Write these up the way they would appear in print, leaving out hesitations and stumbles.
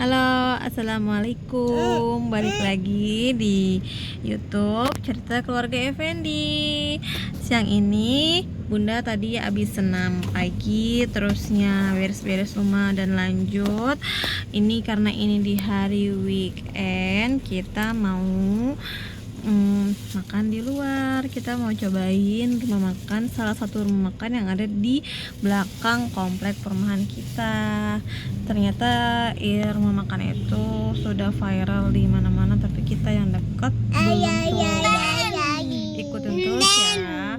Halo, assalamualaikum. Balik lagi di YouTube Cerita Keluarga Effendi. Siang ini Bunda tadi habis senam pagi, terusnya beres-beres rumah dan lanjut. Ini karena ini di hari weekend, kita mau makan di luar. Kita mau cobain rumah makan, salah satu rumah makan yang ada di belakang komplek perumahan kita. Ternyata rumah makan itu sudah viral di mana-mana, tapi kita yang dekat belum coba. Ikutin terus ya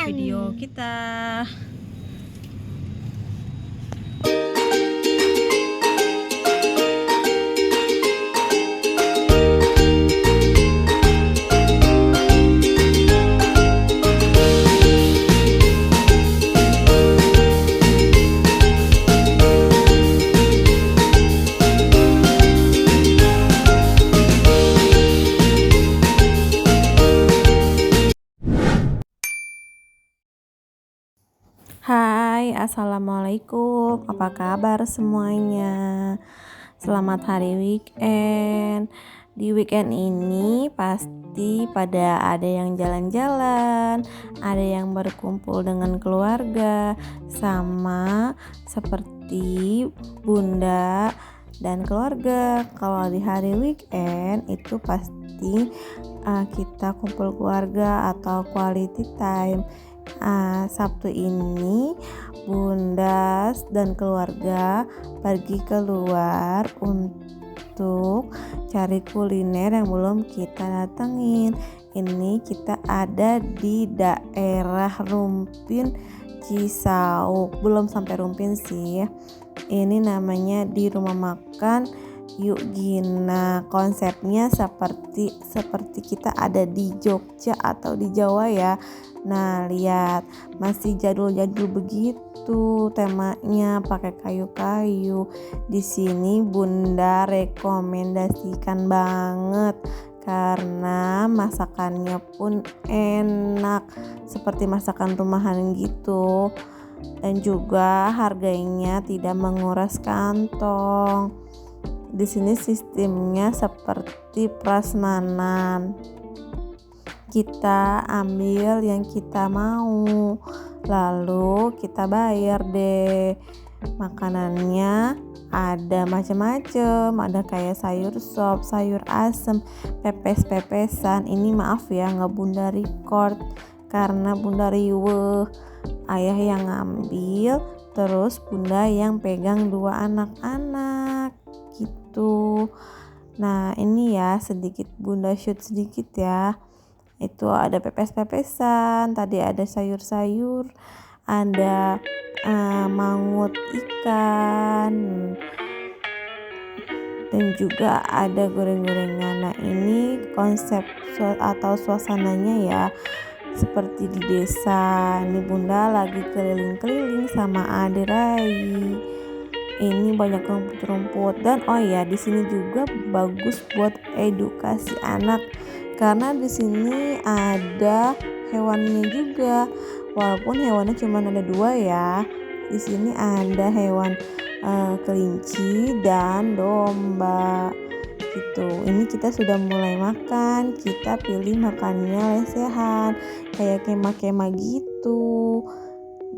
video kita. Hai, assalamualaikum. Apa kabar semuanya? Selamat hari weekend. Di weekend ini pasti pada ada yang jalan-jalan, ada yang berkumpul dengan keluarga, sama seperti Bunda dan keluarga. Kalau di hari weekend itu pasti kita kumpul keluarga atau quality time. Sabtu ini Bunda dan keluarga pergi keluar untuk cari kuliner yang belum kita datengin. Ini kita ada di daerah Rumpin Cisauk, belum sampai Rumpin sih. Ini namanya di rumah makan Yuk Gina. Konsepnya seperti kita ada di Jogja atau di Jawa ya. Nah, lihat masih jadul-jadul begitu temanya, pakai kayu-kayu. Di sini Bunda rekomendasikan banget karena masakannya pun enak seperti masakan rumahan gitu. Dan juga harganya tidak menguras kantong. Di sini sistemnya seperti prasmanan. Kita ambil yang kita mau, lalu kita bayar deh. Makanannya ada macam-macam, ada kayak sayur sop, sayur asem, pepes-pepesan. Ini maaf ya nggak Bunda record karena Bunda riweuh. Ayah yang ngambil, terus Bunda yang pegang 2 anak-anak gitu. Nah ini ya sedikit Bunda shoot sedikit ya. Itu ada pepes-pepesan, tadi ada sayur-sayur, ada mangut ikan, dan juga ada goreng-gorengan. Nah ini konsep atau suasananya ya seperti di desa. Ini Bunda lagi keliling-keliling sama Ade Rai. Ini banyak rumput-rumput, dan oh ya di sini juga bagus buat edukasi anak karena di sini ada hewannya juga. Walaupun hewannya cuma ada 2 ya. Di sini ada hewan kelinci dan domba gitu. Ini kita sudah mulai makan. Kita pilih makannya lesehan kayak kema-kema gitu.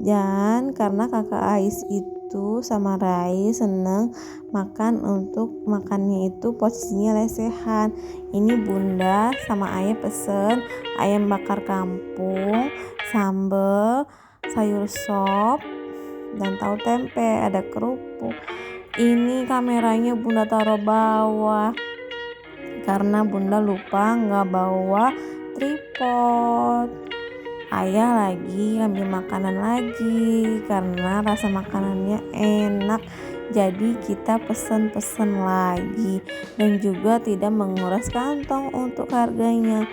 Dan karena kakak Ais itu sama Rai seneng makan, untuk makannya itu posisinya lesehan. Ini Bunda sama Ayah pesen ayam bakar kampung, sambal, sayur sop, dan tahu tempe, ada kerupuk. Ini kameranya Bunda taruh bawah karena Bunda lupa nggak bawa tripod. Ayah lagi ambil makanan lagi karena rasa makanannya enak, jadi kita pesen lagi dan juga tidak menguras kantong untuk harganya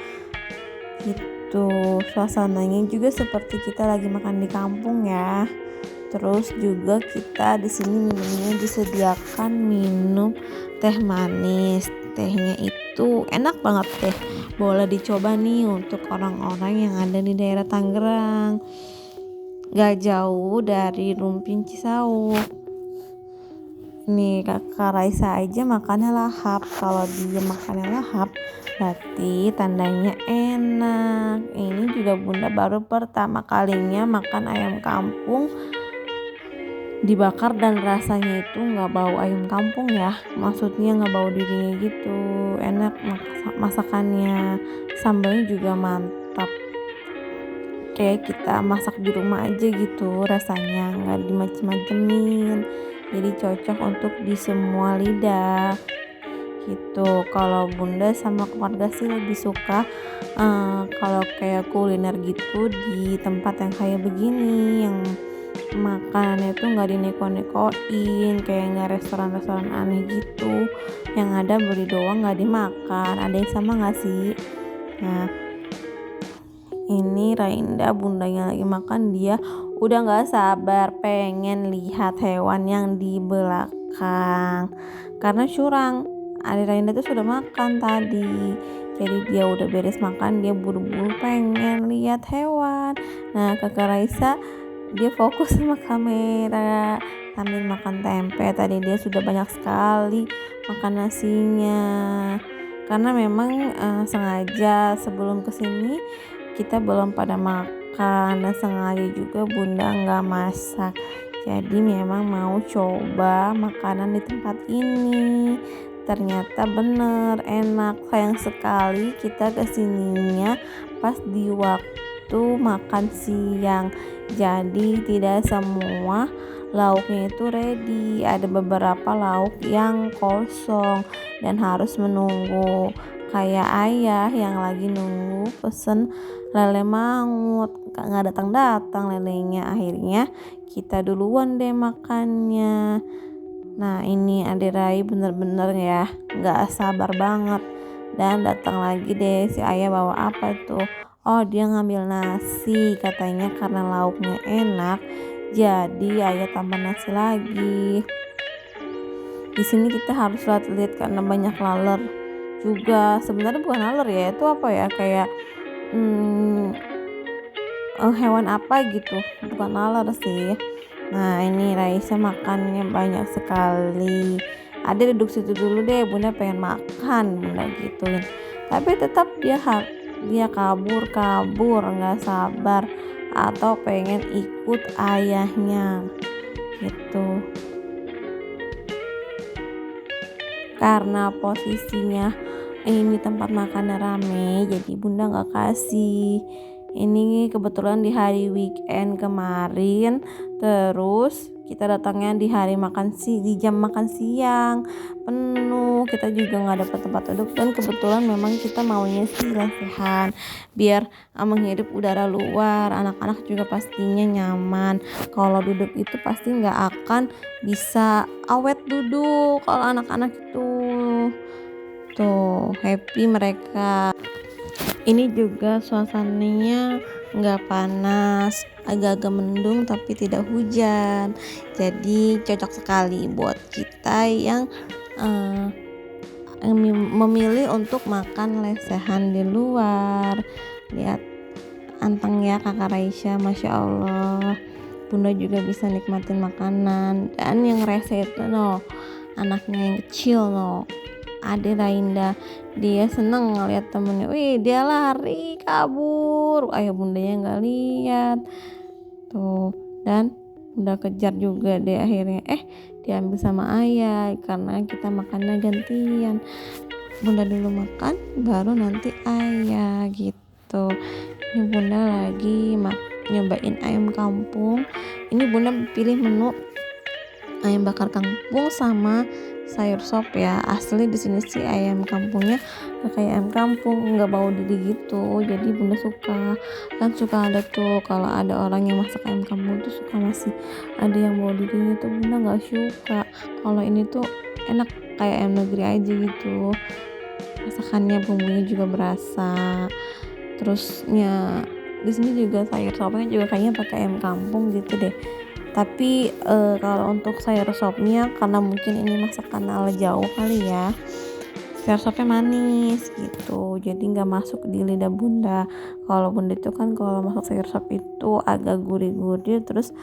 gitu. Suasananya juga seperti kita lagi makan di kampung ya. Terus juga kita di sini minumnya disediakan minum teh manis. Tehnya itu enak banget deh. Boleh dicoba nih untuk orang-orang yang ada di daerah Tangerang. Gak jauh dari Rumpin Cisauk. Nih kakak Raisa aja makannya lahap. Kalau dia makannya lahap berarti tandanya enak. Ini juga bunda baru pertama kalinya makan ayam kampung dibakar dan rasanya itu nggak bau ayam kampung ya, maksudnya nggak bau dirinya gitu, enak masakannya, sambalnya juga mantap kayak kita masak di rumah aja gitu, rasanya nggak dimacem-macemin, jadi cocok untuk di semua lidah gitu. Kalau bunda sama keluarga sih lebih suka kalau kayak kuliner gitu di tempat yang kayak begini, yang makanannya tuh nggak dineko-nekoin, kayak nggak restoran-restoran aneh gitu, yang ada beli doang nggak dimakan. Ada yang sama nggak sih? Nah, ini Rainda bundanya lagi makan, dia udah nggak sabar pengen lihat hewan yang di belakang karena curang. Adik Rainda tuh sudah makan tadi, jadi dia udah beres makan, dia buru-buru pengen lihat hewan. Nah kakak Raisa dia fokus sama kamera sambil makan tempe. Tadi dia sudah banyak sekali makan nasinya karena memang sengaja sebelum kesini kita belum pada makan, dan sengaja juga bunda nggak masak, jadi memang mau coba makanan di tempat ini. Ternyata bener enak. Sayang sekali kita kesininya pas di waktu makan siang, jadi tidak semua lauknya itu ready. Ada beberapa lauk yang kosong dan harus menunggu, kayak ayah yang lagi nunggu pesen lele mangut, nggak datang-datang lelenya. Akhirnya kita duluan deh makannya. Nah ini Ade Rai bener-bener ya nggak sabar banget, dan datang lagi deh si ayah bawa apa tuh. Oh dia ngambil nasi, katanya karena lauknya enak jadi ayah tambah nasi lagi. Di sini kita harus lihat karena banyak laler juga. Sebenarnya bukan laler ya, itu apa ya, kayak hewan apa gitu, bukan laler sih. Nah ini Raisa makannya banyak sekali. Ada duduk situ dulu deh, bunda pengen makan, bunda gituin. Tapi tetap dia kabur nggak sabar atau pengen ikut ayahnya gitu. Karena posisinya ini tempat makannya rame, jadi bunda nggak kasih. Ini kebetulan di hari weekend kemarin, terus kita datangnya di hari di jam makan siang penuh, kita juga nggak dapat tempat duduk, dan kebetulan memang kita maunya sih lesehan biar menghirup udara luar. Anak-anak juga pastinya nyaman, kalau duduk itu pasti nggak akan bisa awet duduk kalau anak-anak itu. Tuh happy mereka. Ini juga suasananya nggak panas, agak-agak mendung tapi tidak hujan, jadi cocok sekali buat kita yang memilih untuk makan lesehan di luar. Lihat anteng ya kakak Raisa, masya Allah. Bunda juga bisa nikmatin makanan, dan yang rese itu anaknya yang kecil Ade Rainda, dia seneng ngeliat temennya, wih dia lari kabur, ayah bundanya nggak lihat tuh, dan bunda kejar juga deh. Akhirnya diambil sama ayah karena kita makannya gantian, bunda dulu makan baru nanti ayah gitu. Ini bunda lagi nyobain ayam kampung. Ini bunda pilih menu ayam bakar kampung sama sayur sop ya. Asli di sini sih ayam kampungnya kayak ayam kampung, nggak bau diri gitu, jadi bunda suka. Kan suka ada tuh kalau ada orang yang masak ayam kampung tuh suka masih ada yang bau dirinya tuh, bunda nggak suka. Kalau ini tuh enak kayak ayam negeri aja gitu, masakannya bumbunya juga berasa. Terusnya di sini juga sayur sopnya juga kayaknya pakai ayam kampung gitu deh. Tapi kalau untuk sayur sopnya, karena mungkin ini masakan ala Jawa kali ya, sayur sopnya manis gitu, jadi nggak masuk di lidah bunda. Kalau bunda itu kan kalau masak sayur sop itu agak gurih-gurih, terus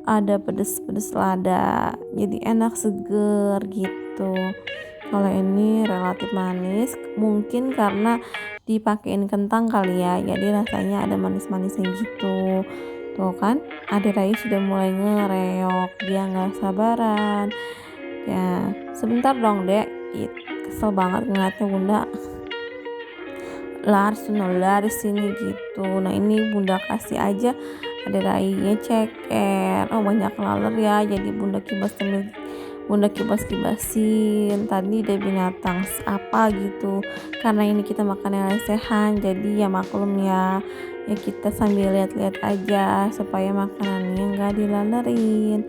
ada pedes-pedes lada, jadi enak seger gitu. Kalau ini relatif manis, mungkin karena dipakein kentang kali ya, jadi rasanya ada manis-manisnya gitu. Tuh kan, adik Rai sudah mulai ngereok, dia nggak sabaran. Ya, sebentar dong dek, kesel banget ngeliatnya bunda laris sini gitu. Nah ini bunda kasih aja ada rainya ceker. Oh banyak laler ya, jadi bunda kibas-kibasin tadi ada binatang apa gitu, karena ini kita makan lesehan jadi ya maklum ya, kita sambil lihat-lihat aja supaya makanannya nggak dilalerin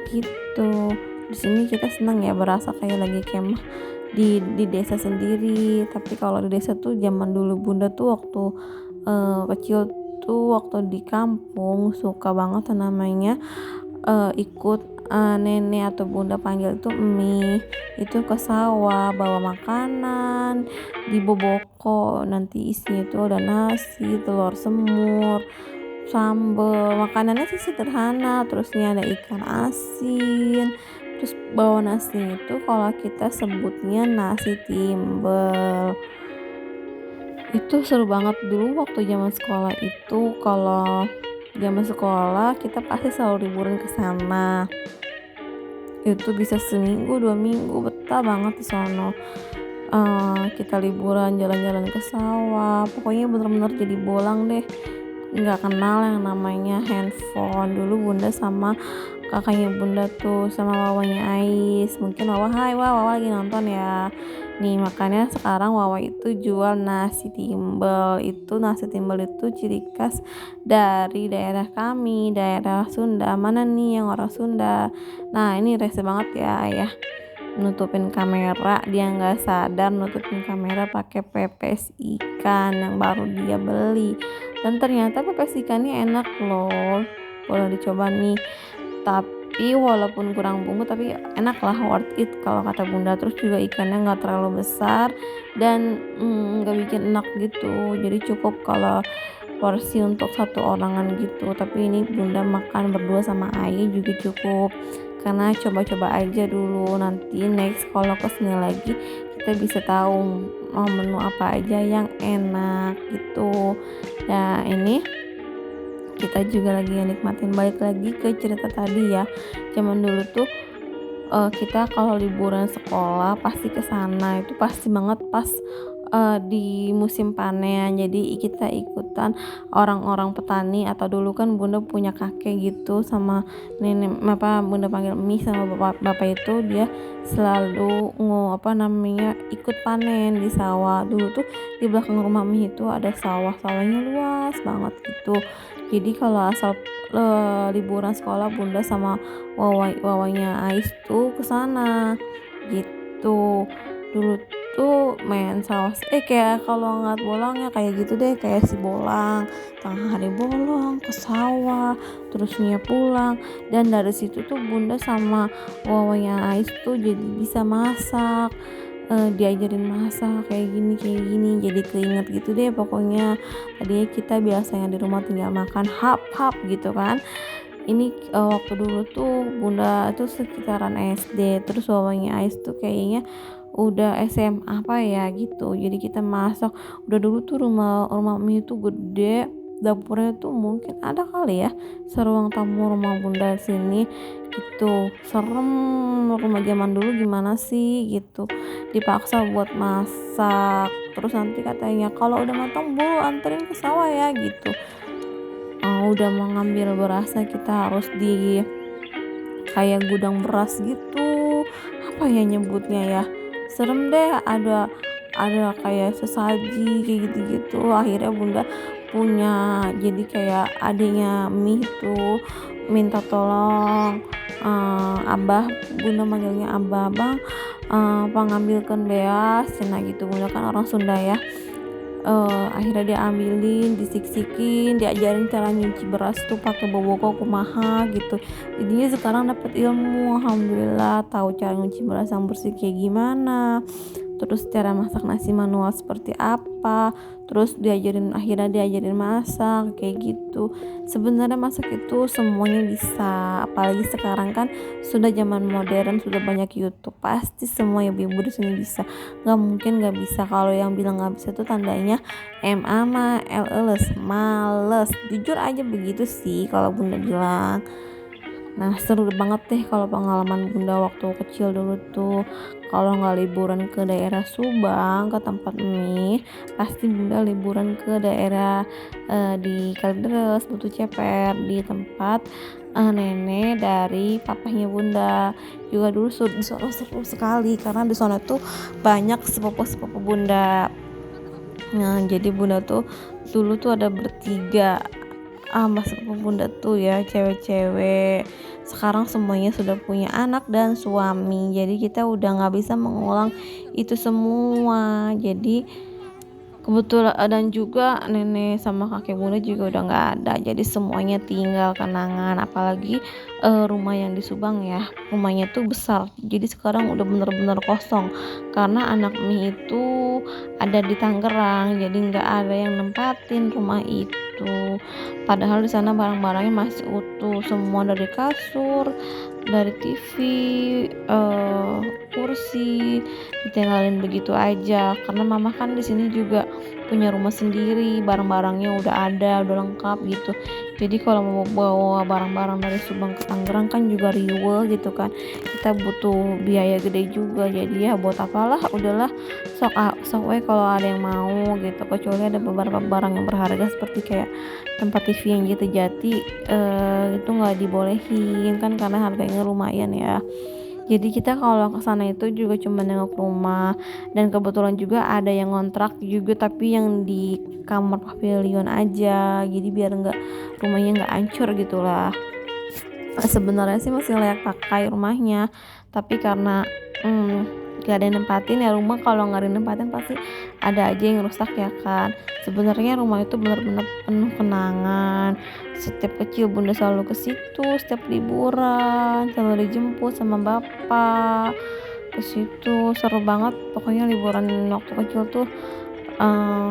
gitu. Di sini kita senang ya, berasa kayak lagi kemah di desa sendiri. Tapi kalau di desa tuh zaman dulu bunda tuh waktu kecil tuh, waktu di kampung suka banget tuh namanya ikut nenek atau bunda panggil itu mie, itu ke sawah bawa makanan di boboko, nanti isinya itu ada nasi, telur semur, sambal, makanannya sih sederhana, terusnya ada ikan asin, terus bawa nasi itu kalau kita sebutnya nasi timbel. Itu seru banget dulu waktu zaman sekolah itu. Kalau zaman sekolah kita pasti selalu liburan ke sana, itu bisa seminggu 2 minggu, betah banget di sono. Kita liburan jalan-jalan ke sawah, pokoknya bener-bener jadi bolang deh, nggak kenal yang namanya handphone. Dulu bunda sama kakaknya bunda tuh sama wawanya Ais, mungkin wawa lagi nonton ya nih. Makanya sekarang wawa itu jual nasi timbel. Itu nasi timbel itu ciri khas dari daerah kami, daerah Sunda. Mana nih yang orang Sunda? Nah ini rese banget ya ayah nutupin kamera, dia nggak sadar nutupin kamera pakai pepes ikan yang baru dia beli, dan ternyata pepes ikannya enak loh, boleh dicoba nih. Tapi walaupun kurang bumbu tapi enak lah, worth it kalau kata bunda. Terus juga ikannya nggak terlalu besar dan nggak bikin enak gitu, jadi cukup kalau porsi untuk satu orangan gitu. Tapi ini bunda makan berdua sama ayah juga cukup, karena coba-coba aja dulu, nanti next kalau kesini lagi kita bisa tahu menu apa aja yang enak gitu. Nah ini kita juga lagi nikmatin, balik lagi ke cerita tadi ya, zaman dulu tuh kita kalau liburan sekolah pasti ke sana, itu pasti banget pas di musim panen. Jadi kita ikutan orang-orang petani, atau dulu kan bunda punya kakek gitu sama nenek, bunda panggil mi sama bapak itu dia selalu ikut panen di sawah. Dulu tuh di belakang rumah mi itu ada sawahnya luas banget gitu. Jadi kalau asal liburan sekolah bunda sama wawanya Ais tuh kesana gitu. Dulu tuh main sawah kayak kalau ngeliat bolang ya kayak gitu deh, kayak si bolang tengah hari bolong ke sawah terusnya pulang. Dan dari situ tuh bunda sama wawanya Ais tuh jadi bisa masak, diajarin masak kayak gini, jadi keinget gitu deh pokoknya. Tadinya kita biasanya di rumah tinggal makan hap gitu kan. Ini waktu dulu tuh bunda tuh sekitaran SD, terus wawanya Ais tuh kayaknya udah SMA apa ya gitu, jadi kita masak. Udah dulu tuh rumah mie itu gede, dapurnya tuh mungkin ada kali ya seruang tamu rumah bunda sini gitu. Serem, rumah zaman dulu gimana sih gitu, dipaksa buat masak. Terus nanti katanya kalau udah matang bu anterin ke sawah ya gitu. Udah mengambil berasnya kita harus di kayak gudang beras gitu, apa ya nyebutnya ya, serem deh. Ada kayak sesaji kayak gitu. Akhirnya bunda punya, jadi kayak adanya mie itu minta tolong abah, bunda manggilnya abah, bang pangambilkan beas cina gitu. Bunda kan orang Sunda ya. Akhirnya dia ambilin, disiksikin, diajarin cara nyuci beras tuh pakai boboko kumaha gitu. Jadinya sekarang dapat ilmu, alhamdulillah tahu cara nyuci beras yang bersih kayak gimana. terus cara masak nasi manual seperti apa, terus akhirnya diajarin masak kayak gitu. Sebenarnya masak itu semuanya bisa, apalagi sekarang kan sudah zaman modern, sudah banyak YouTube, pasti semua ibu-ibu di sini bisa. Nggak mungkin nggak bisa. Kalau yang bilang nggak bisa itu tandanya males, jujur aja begitu sih kalau bunda bilang. Nah, seru banget deh kalau pengalaman bunda waktu kecil dulu tuh. Kalau nggak liburan ke daerah Subang, ke tempat mie, pasti bunda liburan ke daerah di Kalideres, Batu Ceper, di tempat nenek dari papahnya bunda. Juga dulu di sana seru sekali karena di sana tuh banyak sepupu-sepupu bunda. Nah, jadi bunda tuh dulu tuh ada bertiga sama sepupu bunda tuh ya, cewek-cewek. Sekarang semuanya sudah punya anak dan suami, jadi kita udah nggak bisa mengulang itu semua. Jadi kebetulan dan juga nenek sama kakek bunda juga udah nggak ada, jadi semuanya tinggal kenangan. Apalagi rumah yang di Subang ya, rumahnya tuh besar, jadi sekarang udah bener-bener kosong karena anak mie itu ada di Tangerang, jadi nggak ada yang nempatin rumah itu. Padahal di sana barang-barangnya masih utuh semua, dari kasur, dari TV, kursi, ditinggalin begitu aja karena mama kan di sini juga punya rumah sendiri, barang-barangnya udah ada, udah lengkap gitu. Jadi kalau mau bawa barang-barang dari Subang ke Tangerang kan juga riweh gitu kan, kita butuh biaya gede juga. Jadi ya buat apalah, udahlah, sok we kalau ada yang mau gitu. Kecuali ada beberapa barang yang berharga seperti kayak tempat TV yang jati-jati, itu nggak dibolehin kan karena harganya lumayan ya. Jadi kita kalau ke sana itu juga cuma nengok rumah, dan kebetulan juga ada yang ngontrak juga tapi yang di kamar pavilion aja. Jadi biar rumahnya nggak hancur gitulah. Sebenarnya sih masih layak pakai rumahnya, tapi karena gak ada yang nempatin ya, rumah kalau nggak ada yang nempatin pasti ada aja yang rusak ya kan. Sebenarnya rumah itu benar-benar penuh kenangan. Setiap kecil bunda selalu ke situ, setiap liburan selalu dijemput sama bapak ke situ. Seru banget pokoknya liburan waktu kecil tuh. eh,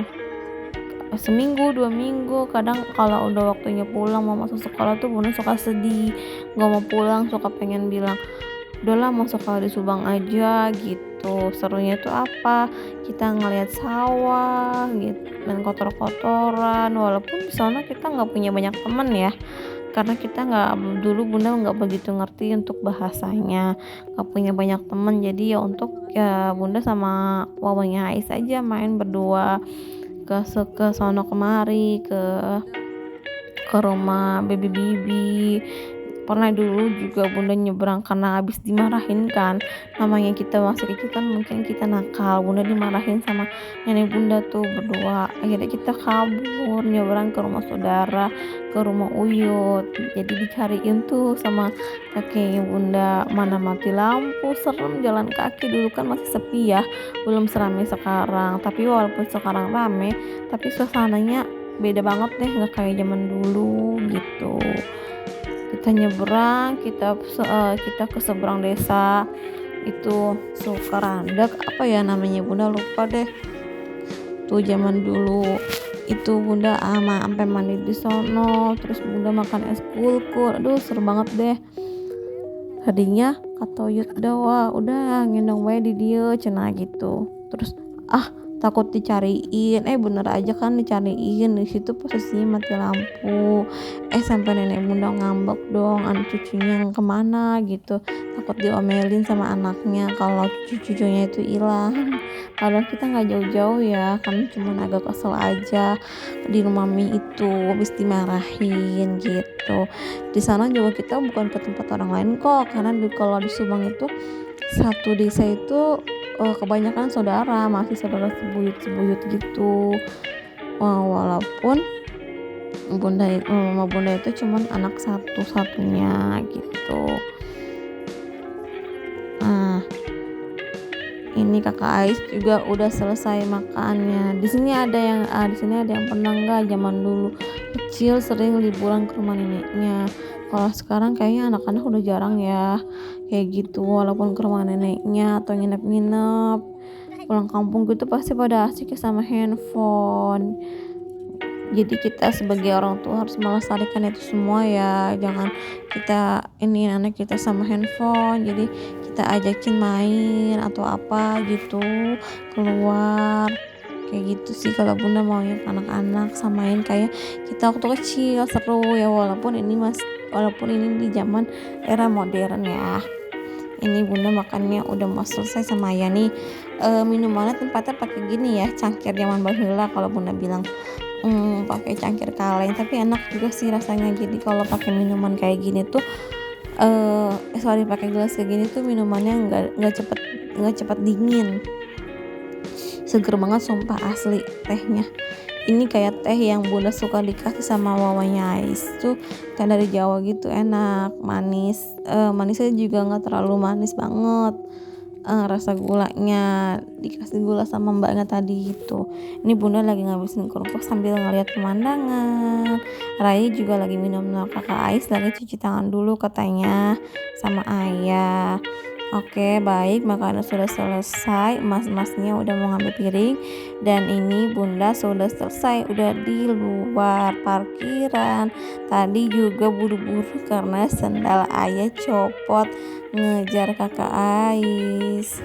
Seminggu 2 minggu, kadang kalau udah waktunya pulang mau masuk sekolah tuh bunda suka sedih, nggak mau pulang, suka pengen bilang udahlah mau sekolah di Subang aja gitu. Serunya itu apa, kita ngelihat sawah gitu dan kotor-kotoran, walaupun di sana kita nggak punya banyak teman ya karena kita nggak, dulu bunda nggak begitu ngerti untuk bahasanya, nggak punya banyak teman. Jadi ya bunda sama wawanya Ais aja main berdua ke sono kemari, ke rumah baby bibi. Pernah dulu juga bunda nyebrang karena habis dimarahin kan, namanya kita masih kecil kan, mungkin kita nakal, bunda dimarahin sama nenek bunda tuh berdua. Akhirnya kita kabur nyebrang ke rumah saudara, ke rumah Uyut. Jadi dicariin tuh sama kakeknya bunda, mana mati lampu, serem jalan kaki. Dulu kan masih sepi ya, belum seramai sekarang. Tapi walaupun sekarang rame, tapi suasananya beda banget deh, nggak kayak zaman dulu gitu. Kita nyebrang, kita ke seberang desa itu Sukarandak apa ya namanya, bunda lupa deh. Tuh zaman dulu itu bunda sampai mandi di sono, terus bunda makan es kulkur, aduh seru banget deh. Tadinya kata Yud udah ngendong wae di dia cenah gitu. Terus takut dicariin, bener aja kan dicariin. Di situ posisinya mati lampu, sampai nenek bunda ngambek dong, anak cucunya yang kemana gitu, takut diomelin sama anaknya kalau cucunya itu hilang. Padahal kita nggak jauh-jauh ya, kan cuma agak kesel aja di rumah mie itu habis dimarahin gitu. Di sana juga kita bukan ke tempat orang lain kok, karena kalau di Subang itu satu desa itu kebanyakan saudara, masih saudara sebuyut gitu. Walaupun mama bunda itu cuman anak satu-satunya gitu. Nah, ini kakak Ais juga udah selesai makannya. Di sini ada yang pernah nggak zaman dulu kecil sering liburan ke rumah neneknya. Kalau sekarang kayaknya anak-anak udah jarang ya kayak gitu, walaupun ke rumah neneknya atau nginep-nginep pulang kampung gitu pasti pada asik ya sama handphone. Jadi kita sebagai orang tua harus melestarikan itu semua ya, jangan kita ini anak kita sama handphone, jadi kita ajakin main atau apa gitu keluar. Kayak gitu sih kalau bunda maunya ke anak-anak, samain kayak kita waktu kecil seru ya, walaupun ini di zaman era modern ya. Ini bunda makannya udah mau selesai sama ayah nih. Minumannya tempatnya pakai gini ya, cangkir zaman baheula kalau bunda bilang. Pakai cangkir kaleng, tapi enak juga sih rasanya. Jadi kalau pakai minuman kayak gini tuh sorry pakai gelas kayak gini tuh minumannya nggak cepet dingin, seger banget sumpah asli tehnya. Ini kayak teh yang bunda suka dikasih sama mamanya Ais tuh, kan dari Jawa gitu, enak, manis. Manisnya juga nggak terlalu manis banget. Rasa gulanya dikasih gula sama mbaknya tadi gitu. Ini bunda lagi ngabisin kerupuk sambil ngeliat pemandangan. Rai juga lagi minum kakak Ais, lagi cuci tangan dulu katanya sama ayah. Oke, baik, makanan sudah selesai, emas-emasnya udah mau ngambil piring, dan ini bunda sudah selesai, udah di luar parkiran. Tadi juga buru-buru karena sendal ayah copot ngejar kakak Ais.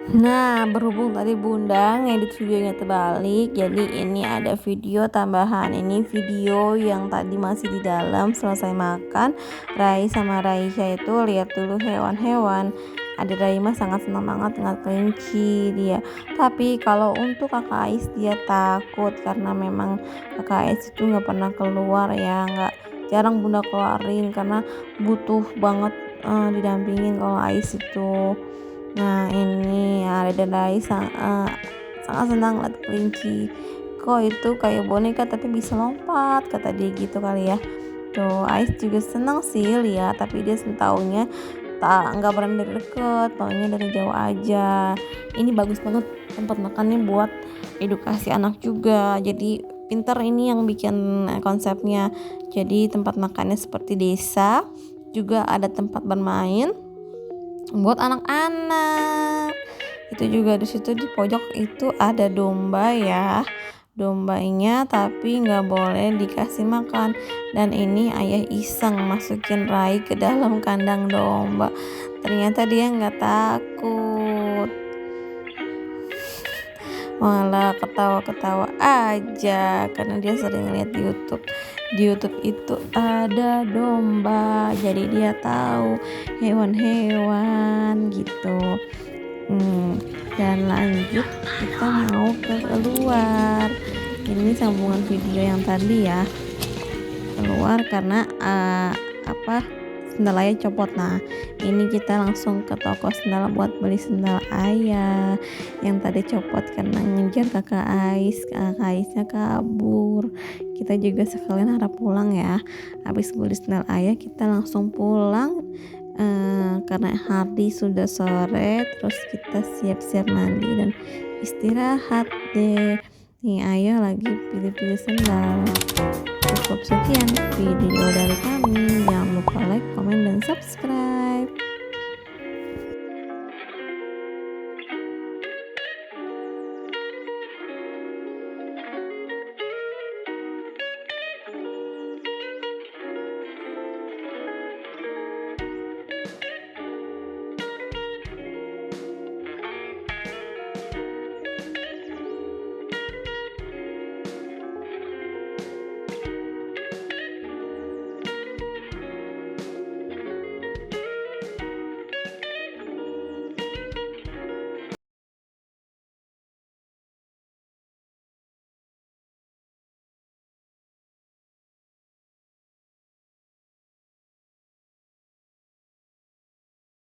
Nah, berhubung tadi bunda ngedit videonya terbalik, jadi ini ada video tambahan. Ini video yang tadi masih di dalam selesai makan. Rai sama Raisya itu lihat dulu hewan-hewan. Ada Rai mah sangat senang banget ngeliat kelinci dia. Tapi kalau untuk kakak Ais dia takut karena memang kakak Ais itu nggak pernah keluar ya, nggak, jarang bunda keluarin karena butuh banget didampingin kalau Ais itu. Nah ini ada Rai sangat senang lihat kelinci. Kok itu kayak boneka tapi bisa lompat, kata dia gitu kali ya. Tuh Ais juga senang sih lihat, tapi dia taunya nggak berani dari deket, taunya dari jauh aja. Ini bagus banget tempat makannya buat edukasi anak juga. Jadi pinter ini yang bikin konsepnya. Jadi tempat makannya seperti desa, juga ada tempat bermain buat anak-anak. Itu juga di situ di pojok itu ada domba ya, dombanya tapi nggak boleh dikasih makan. Dan ini ayah iseng masukin Rai ke dalam kandang domba, ternyata dia nggak takut, malah ketawa-ketawa aja karena dia sering lihat di YouTube itu ada domba, jadi dia tahu hewan-hewan gitu. Dan lanjut kita mau keluar. Ini sambungan video yang tadi ya, keluar karena sendal ayah copot. Nah ini kita langsung ke toko sendal buat beli sendal ayah yang tadi copot karena ngejar kakak Aisnya kabur. Kita juga sekalian harap pulang ya, habis beli sendal ayah kita langsung pulang karena hari sudah sore. Terus kita siap-siap mandi dan istirahat deh. Nih ayah lagi pilih-pilih sendal. Cukup sekian video dari kami. Jangan lupa like, komen, dan subscribe.